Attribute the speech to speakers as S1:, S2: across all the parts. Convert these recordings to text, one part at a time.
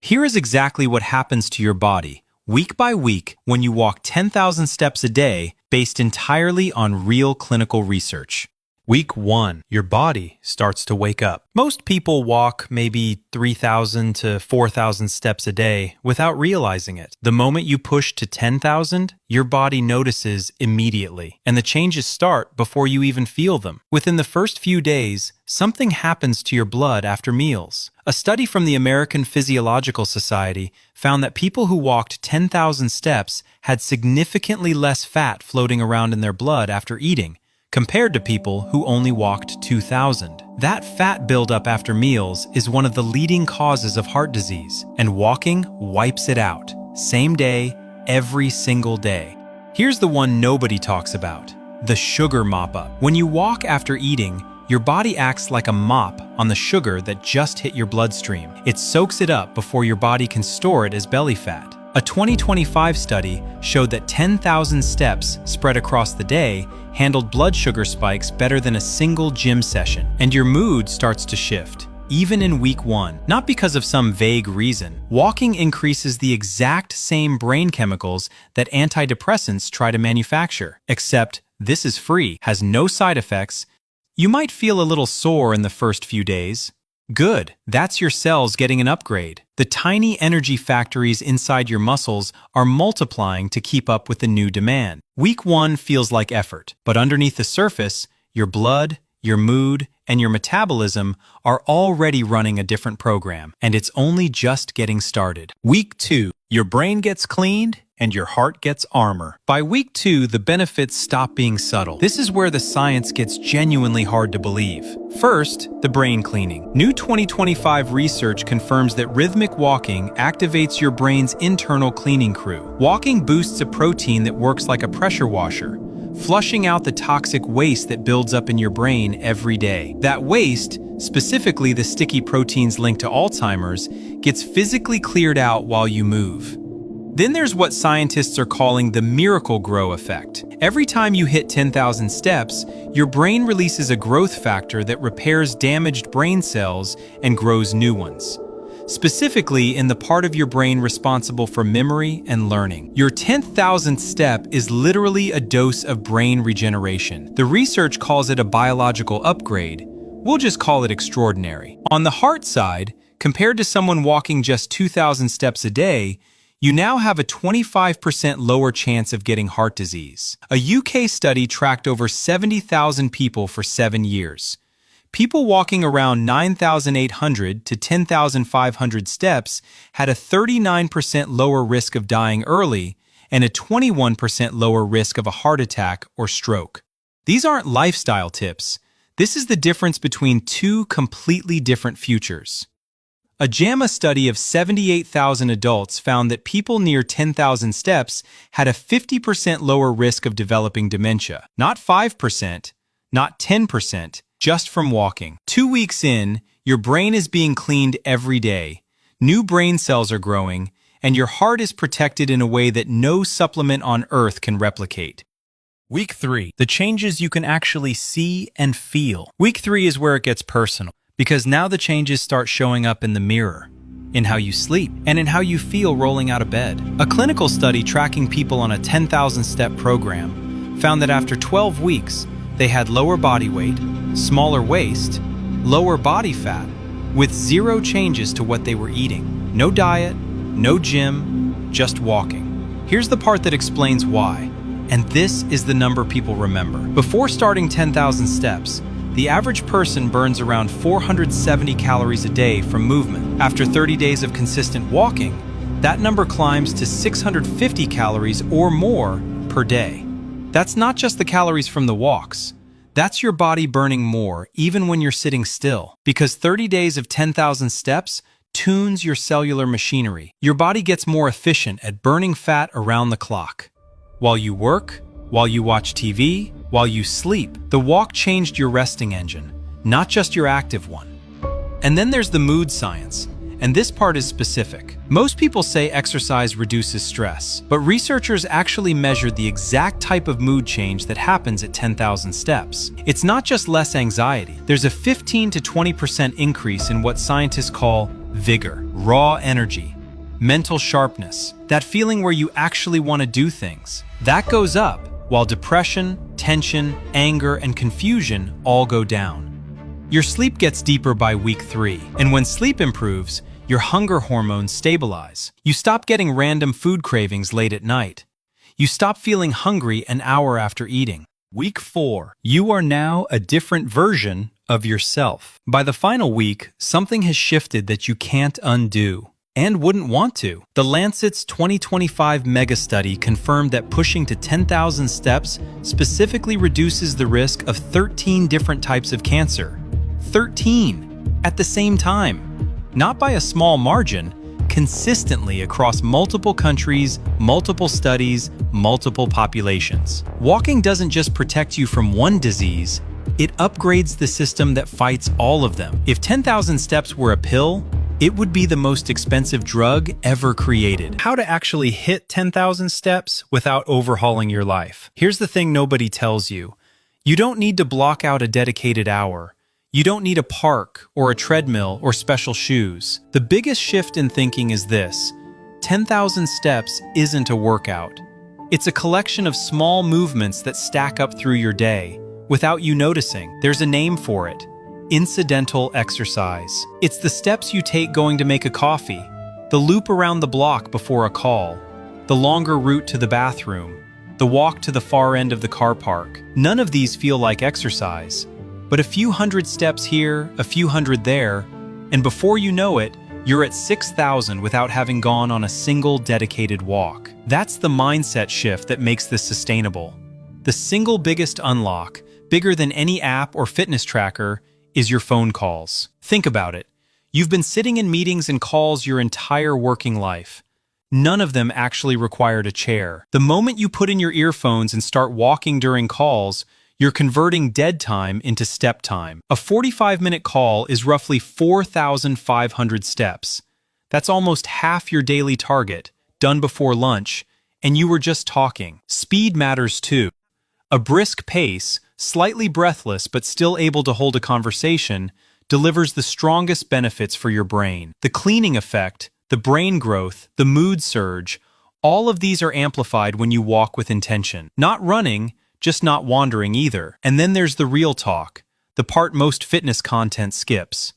S1: Here is exactly what happens to your body, week by week, when you walk 10,000 steps a day based entirely on real clinical research. Week 1, your body starts to wake up. Most people walk maybe 3,000 to 4,000 steps a day without realizing it. The moment you push to 10,000, your body notices immediately, and the changes start before you even feel them. Within the first few days, something happens to your blood after meals. A study from the American Physiological Society found that people who walked 10,000 steps had significantly less fat floating around in their blood after eating, compared to people who only walked 2,000. That fat buildup after meals is one of the leading causes of heart disease, and walking wipes it out. Same day, every single day. Here's the one nobody talks about: the sugar mop-up. When you walk after eating, your body acts like a mop on the sugar that just hit your bloodstream. It soaks it up before your body can store it as belly fat. A 2025 study showed that 10,000 steps spread across the day handled blood sugar spikes better than a single gym session, and your mood starts to shift, even in week 1. Not because of some vague reason. Walking increases the exact same brain chemicals that antidepressants try to manufacture, except this is free, has no side effects. You might feel a little sore in the first few days. Good, that's your cells getting an upgrade. The tiny energy factories inside your muscles are multiplying to keep up with the new demand. Week 1 feels like effort, but underneath the surface, your blood, your mood, and your metabolism are already running a different program, and it's only just getting started. Week 2, your brain gets cleaned and your heart gets armor. By week 2, the benefits stop being subtle. This is where the science gets genuinely hard to believe. First, the brain cleaning. New 2025 research confirms that rhythmic walking activates your brain's internal cleaning crew. Walking boosts a protein that works like a pressure washer, flushing out the toxic waste that builds up in your brain every day. That waste, specifically the sticky proteins linked to Alzheimer's, gets physically cleared out while you move. Then there's what scientists are calling the miracle grow effect. Every time you hit 10,000 steps, your brain releases a growth factor that repairs damaged brain cells and grows new ones, specifically in the part of your brain responsible for memory and learning. Your 10,000th step is literally a dose of brain regeneration. The research calls it a biological upgrade. We'll just call it extraordinary. On the heart side, compared to someone walking just 2,000 steps a day, you now have a 25% lower chance of getting heart disease. A UK study tracked over 70,000 people for 7 years. People walking around 9,800 to 10,500 steps had a 39% lower risk of dying early and a 21% lower risk of a heart attack or stroke. These aren't lifestyle tips. This is the difference between two completely different futures. A JAMA study of 78,000 adults found that people near 10,000 steps had a 50% lower risk of developing dementia. Not 5%, not 10%, just from walking. 2 weeks in, your brain is being cleaned every day. New brain cells are growing, and your heart is protected in a way that no supplement on earth can replicate. Week 3, the changes you can actually see and feel. Week 3 is where it gets personal, because now the changes start showing up in the mirror, in how you sleep, and in how you feel rolling out of bed. A clinical study tracking people on a 10,000-step program found that after 12 weeks, they had lower body weight, smaller waist, lower body fat, with zero changes to what they were eating. No diet, no gym, just walking. Here's the part that explains why, and this is the number people remember. Before starting 10,000 steps, the average person burns around 470 calories a day from movement. After 30 days of consistent walking, that number climbs to 650 calories or more per day. That's not just the calories from the walks. That's your body burning more even when you're sitting still, because 30 days of 10,000 steps tunes your cellular machinery. Your body gets more efficient at burning fat around the clock. While you work, while you watch TV, while you sleep, the walk changed your resting engine, not just your active one. And then there's the mood science, and this part is specific. Most people say exercise reduces stress, but researchers actually measured the exact type of mood change that happens at 10,000 steps. It's not just less anxiety. There's a 15 to 20% increase in what scientists call vigor, raw energy, mental sharpness, that feeling where you actually want to do things. That goes up, while depression, tension, anger, and confusion all go down. Your sleep gets deeper by week 3, and when sleep improves, your hunger hormones stabilize. You stop getting random food cravings late at night. You stop feeling hungry an hour after eating. Week 4. You are now a different version of yourself. By the final week, something has shifted that you can't undo and wouldn't want to. The Lancet's 2025 mega study confirmed that pushing to 10,000 steps specifically reduces the risk of 13 different types of cancer. 13 at the same time. Not by a small margin, consistently across multiple countries, multiple studies, multiple populations. Walking doesn't just protect you from one disease, it upgrades the system that fights all of them. If 10,000 steps were a pill, it would be the most expensive drug ever created. How to actually hit 10,000 steps without overhauling your life. Here's the thing nobody tells you. You don't need to block out a dedicated hour. You don't need a park or a treadmill or special shoes. The biggest shift in thinking is this: 10,000 steps isn't a workout. It's a collection of small movements that stack up through your day without you noticing. There's a name for it: incidental exercise. It's the steps you take going to make a coffee, the loop around the block before a call, the longer route to the bathroom, the walk to the far end of the car park. None of these feel like exercise. But a few hundred steps here, a few hundred there, and before you know it, you're at 6,000 without having gone on a single dedicated walk. That's the mindset shift that makes this sustainable. The single biggest unlock, bigger than any app or fitness tracker, is your phone calls. Think about it. You've been sitting in meetings and calls your entire working life. None of them actually required a chair. The moment you put in your earphones and start walking during calls, you're converting dead time into step time. A 45-minute call is roughly 4,500 steps. That's almost half your daily target, done before lunch, and you were just talking. Speed matters too. A brisk pace, slightly breathless but still able to hold a conversation, delivers the strongest benefits for your brain. The cleaning effect, the brain growth, the mood surge, all of these are amplified when you walk with intention. Not running, just not wandering either. And then there's the real talk, the part most fitness content skips.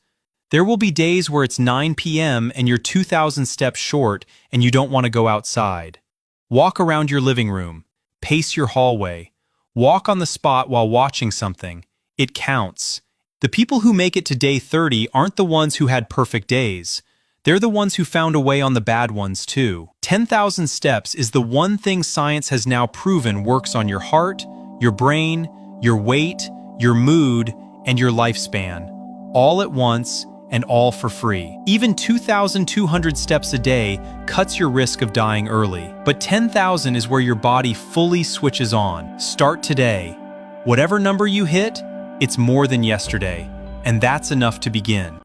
S1: There will be days where it's 9 p.m. and you're 2,000 steps short and you don't want to go outside. Walk around your living room, pace your hallway, walk on the spot while watching something. It counts. The people who make it to day 30 aren't the ones who had perfect days. They're the ones who found a way on the bad ones too. 10,000 steps is the one thing science has now proven works on your heart, your brain, your weight, your mood, and your lifespan, all at once and all for free. Even 2,200 steps a day cuts your risk of dying early, but 10,000 is where your body fully switches on. Start today. Whatever number you hit, it's more than yesterday, and that's enough to begin.